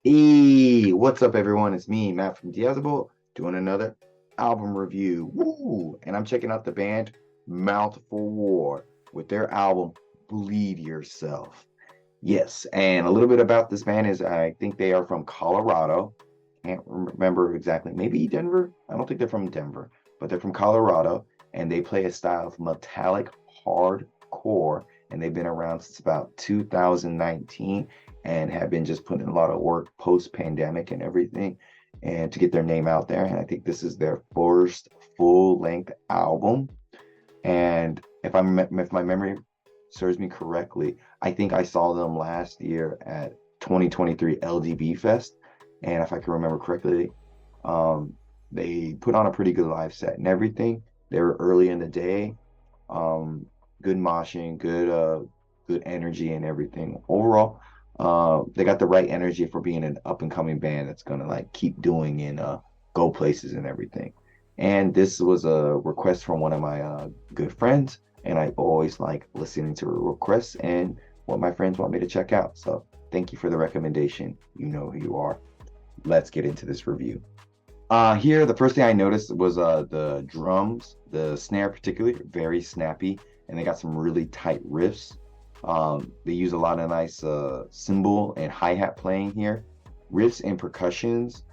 Hey, what's up, everyone? It's me, Matt from Diazable, doing another album review. Woo! And I'm checking out the band Mouth for War with their album Bleed Yourself. Yes, and a little bit about this band is I think they are from Colorado. Can't remember exactly. Maybe Denver? I don't think they're from Denver, but they're from Colorado, and they play a style of metallic hardcore, and they've been around since about 2019 and have been just putting in a lot of work post-pandemic and everything, and to get their name out there. And I think this is their first full-length album. And if my memory serves me correctly, I think I saw them last year at 2023 LDB Fest, and if I can remember correctly, um, they put on a pretty good live set and everything. They were early in the day, um, good moshing, good energy and everything. Overall, they got the right energy for being an up and coming band that's gonna like keep doing and go places and everything. And this was a request from one of my good friends, and I always like listening to requests and what my friends want me to check out. So thank you for the recommendation. You know who you are. Let's get into this review. Here, the first thing I noticed was the drums, the snare particularly, very snappy, and they got some really tight riffs. They use a lot of nice cymbal and hi-hat playing here. Riffs and percussions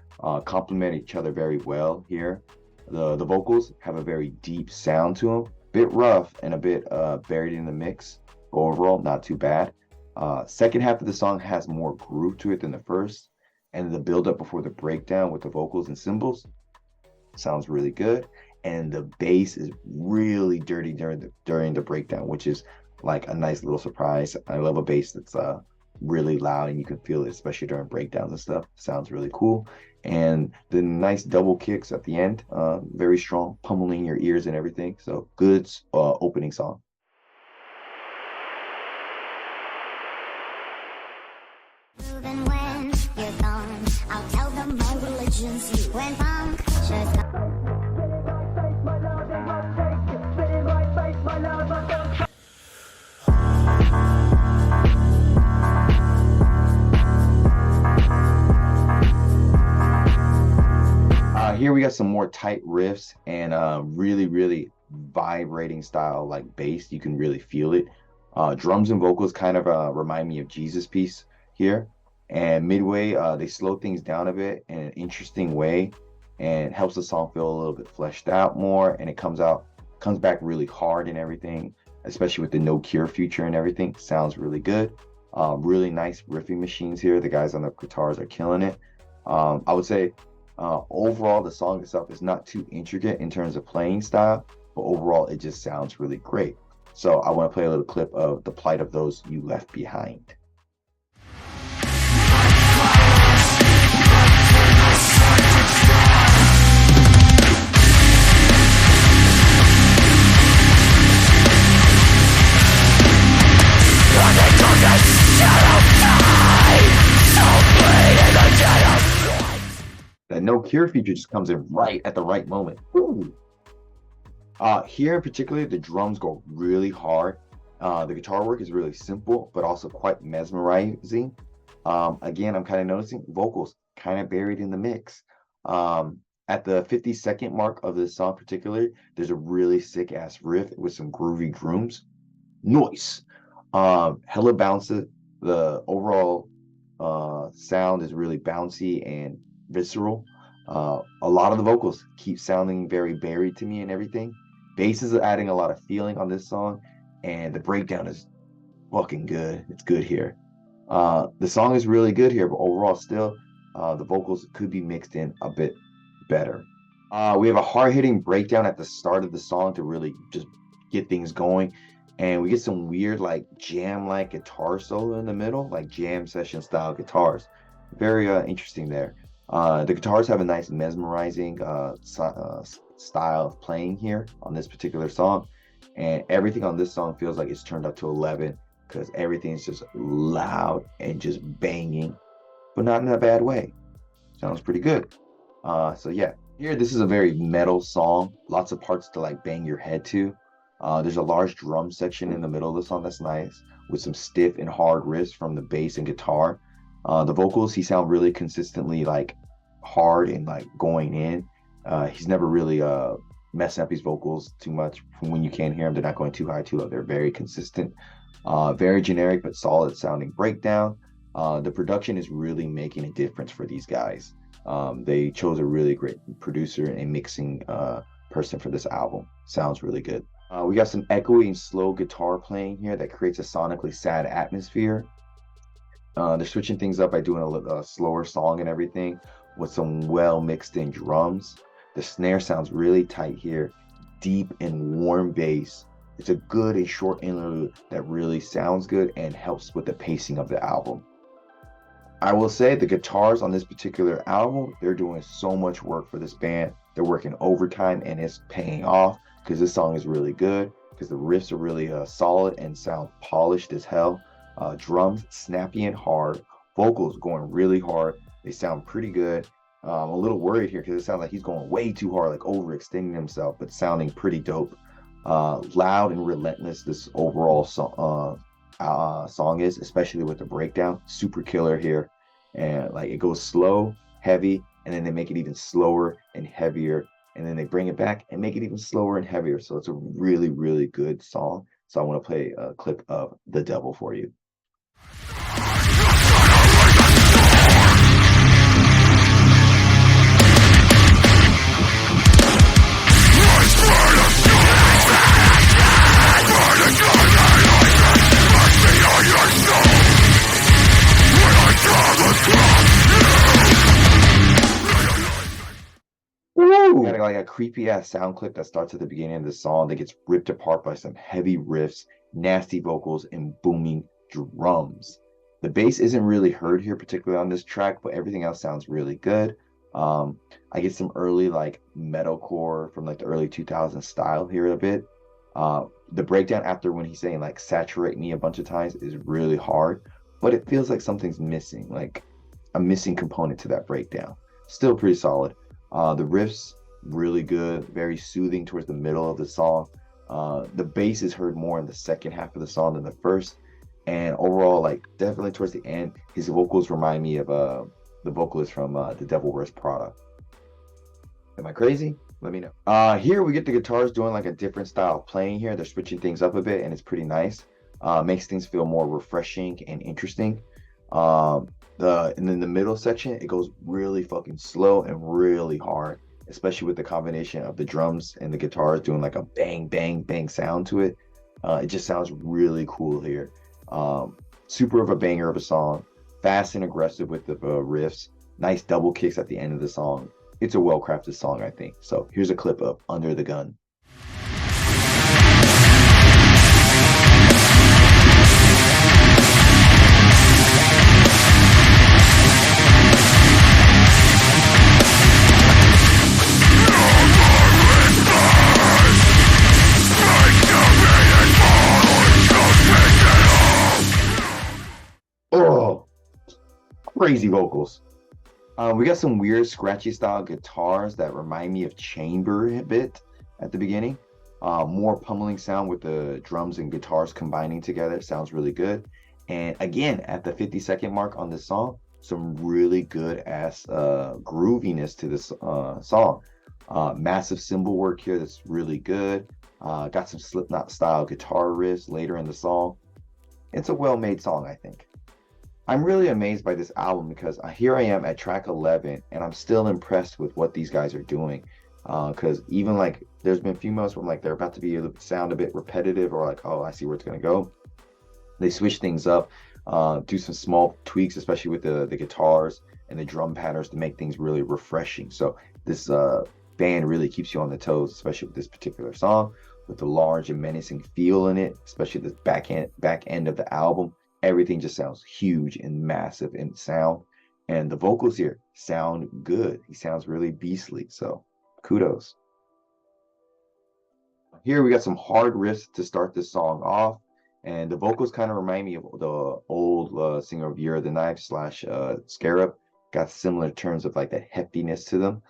complement each other very well here. The vocals have a very deep sound to them, bit rough and a bit buried in the mix. Overall, not too bad. Second half of the song has more groove to it than the first, and the build up before the breakdown with the vocals and cymbals sounds really good. And the bass is really dirty during the breakdown, which is like a nice little surprise. I love a bass that's really loud and you can feel it, especially during breakdowns and stuff. Sounds really cool. And the nice double kicks at the end, very strong, pummeling your ears and everything. So good opening song. Even when you're gone, I'll tell them my religion's you and punctures. Here we got some more tight riffs and really vibrating style like bass. You can really feel it. Drums and vocals kind of remind me of Jesus Piece here. And midway, they slow things down a bit in an interesting way and helps the song feel a little bit fleshed out more. And it comes back really hard and everything, especially with the No Cure feature and everything. Sounds really good. Really nice riffing machines here. The guys on the guitars are killing it. I would say overall, the song itself is not too intricate in terms of playing style, but overall, it just sounds really great. So I want to play a little clip of The Plight of Those You Left Behind. That No Cure feature just comes in right at the right moment. Ooh. Here in particular, the drums go really hard. The guitar work is really simple, but also quite mesmerizing. Again, I'm kind of noticing vocals kind of buried in the mix. At the 50-second mark of this song particularly, there's a really sick ass riff with some groovy drums. Noise. Hella bouncy. The overall sound is really bouncy and visceral. A lot of the vocals keep sounding very buried to me and everything. Bass is adding a lot of feeling on this song, and the breakdown is fucking good. It's good here. The song is really good here, but overall, still, the vocals could be mixed in a bit better. We have a hard-hitting breakdown at the start of the song to really just get things going, and we get some weird, like jam-like guitar solo in the middle, like jam session style guitars. Very interesting there. The guitars have a nice mesmerizing style of playing here on this particular song, and everything on this song feels like it's turned up to 11 because everything's just loud and just banging, but not in a bad way. Sounds pretty good. So yeah, here this is a very metal song, lots of parts to like bang your head to. There's a large drum section in the middle of the song that's nice, with some stiff and hard riffs from the bass and guitar. The vocals, he sound really consistently like hard and like going in. He's never really messing up his vocals too much. From when you can't hear them, they're not going too high, too low. They're very consistent, very generic but solid sounding breakdown. The production is really making a difference for these guys. They chose a really great producer and mixing person for this album. Sounds really good. We got some echoey and slow guitar playing here that creates a sonically sad atmosphere. They're switching things up by doing a slower song and everything with some well mixed in drums. The snare sounds really tight here, deep and warm bass. It's a good and short interlude that really sounds good and helps with the pacing of the album. I will say the guitars on this particular album, they're doing so much work for this band. They're working overtime and it's paying off because this song is really good because the riffs are really solid and sound polished as hell. Drums snappy and hard, vocals going really hard. They sound pretty good. I'm a little worried here because it sounds like he's going way too hard, like overextending himself, but sounding pretty dope. Loud and relentless, this overall song is, especially with the breakdown, super killer here. And like it goes slow, heavy, and then they make it even slower and heavier, and then they bring it back and make it even slower and heavier. So it's a really, really good song. So I want to play a clip of The Devil for you. Woo! Got like a creepy ass sound clip that starts at the beginning of the song that gets ripped apart by some heavy riffs, nasty vocals, and booming drums. The bass isn't really heard here, particularly on this track, but everything else sounds really good. I get some early like metalcore from like the early 2000s style here a bit. The breakdown after when he's saying like saturate me a bunch of times is really hard, but it feels like something's missing, like a missing component to that breakdown. Still pretty solid. The riffs really good, very soothing towards the middle of the song. The bass is heard more in the second half of the song than the first, and overall, like definitely towards the end, his vocals remind me of the vocalist from The Devil Wears Prada. Am I crazy? Let me know. Here we get the guitars doing like a different style of playing here. They're switching things up a bit, and it's pretty nice. Makes things feel more refreshing and interesting. And then the middle section, it goes really fucking slow and really hard, especially with the combination of the drums and the guitars doing like a bang, bang, bang sound to it. It just sounds really cool here. Super of a banger of a song, fast and aggressive with the riffs, nice double kicks at the end of the song. It's a well-crafted song, I think. So here's a clip of Under the Gun. Oh, crazy vocals. We got some weird scratchy style guitars that remind me of Chamber a bit at the beginning. More pummeling sound with the drums and guitars combining together. Sounds really good. And again, at the 50-second mark on this song, some really good ass grooviness to this song. Massive cymbal work here that's really good. Got some Slipknot style guitar riffs later in the song. It's a well-made song, I think. I'm really amazed by this album because here I am at track 11 and I'm still impressed with what these guys are doing. Because even like there's been a few moments where I'm like they're about to sound a bit repetitive or like, oh, I see where it's going to go. They switch things up, do some small tweaks, especially with the guitars and the drum patterns to make things really refreshing. So this band really keeps you on the toes, especially with this particular song, with the large and menacing feel in it, especially the back end of the album. Everything just sounds huge and massive in sound. And the vocals here sound good. He sounds really beastly. So kudos. Here we got some hard riffs to start this song off. And the vocals kind of remind me of the old singer of Year of the Knife / Scarab. Got similar terms of like that heftiness to them.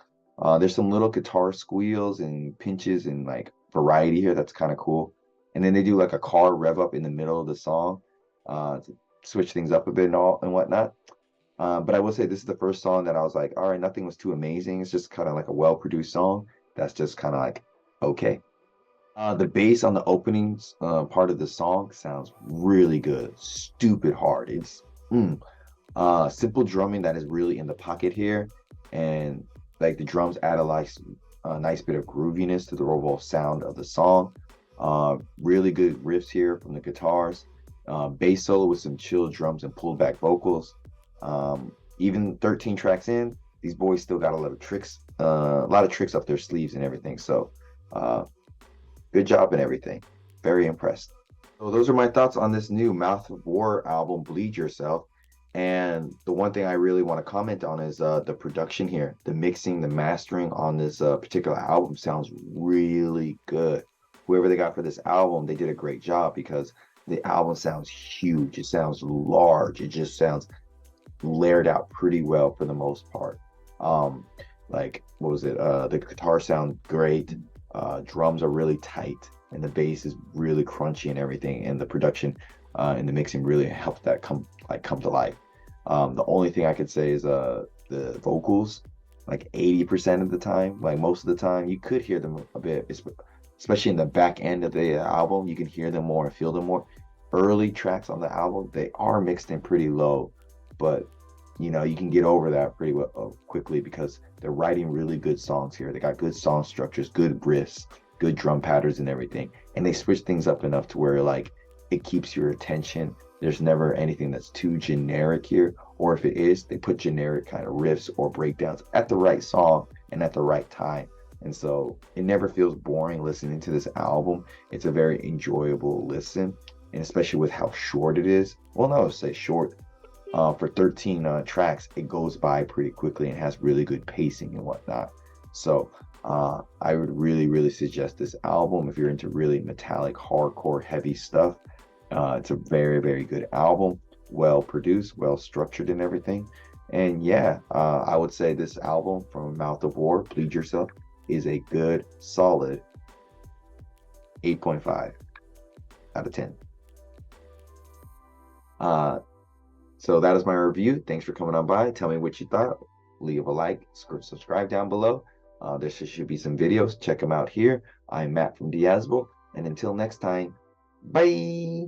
There's some little guitar squeals and pinches and like variety here. That's kind of cool. And then they do like a car rev up in the middle of the song. To switch things up a bit and whatnot. But I will say this is the first song that I was like, all right, nothing was too amazing. It's just kind of like a well-produced song that's just kind of like okay. The bass on the openings part of the song sounds really good, stupid hard. It's simple drumming that is really in the pocket here, and like the drums add a nice bit of grooviness to the overall sound of the song. Really good riffs here from the guitars. Bass solo with some chill drums and pulled back vocals. Even 13 tracks in, these boys still got a lot of tricks up their sleeves and everything. So, good job and everything. Very impressed. So those are my thoughts on this new Mouth of War album, Bleed Yourself. And the one thing I really want to comment on is the production here. The mixing, the mastering on this particular album sounds really good. Whoever they got for this album, they did a great job because the album sounds huge. It sounds large. It just sounds layered out pretty well for the most part. Um, like what was it? The guitar sound great. Drums are really tight, and the bass is really crunchy and everything. And the production and the mixing really helped that come to life. The only thing I could say is the vocals, like 80% of the time, like most of the time, you could hear them a bit, especially in the back end of the album. You can hear them more and feel them more. Early tracks on the album, they are mixed in pretty low, but you can get over that pretty well quickly because they're writing really good songs here. They got good song structures, good riffs, good drum patterns and everything, and they switch things up enough to where like it keeps your attention. There's never anything that's too generic here, or if it is, they put generic kind of riffs or breakdowns at the right song and at the right time. And so it never feels boring listening to this album. It's a very enjoyable listen, and especially with how short it is. Well, no, say short. For 13 tracks, it goes by pretty quickly and has really good pacing and whatnot. So I would really, really suggest this album if you're into really metallic, hardcore, heavy stuff. It's a very, very good album, well produced, well structured, and everything. And yeah, I would say this album from Mouth of War, Bleed Yourself, is a good, solid 8.5 out of 10. So that is my review. Thanks for coming on by. Tell me what you thought. Leave a like, subscribe down below. There should be some videos. Check them out here. I'm Matt from Diazable. And until next time, bye.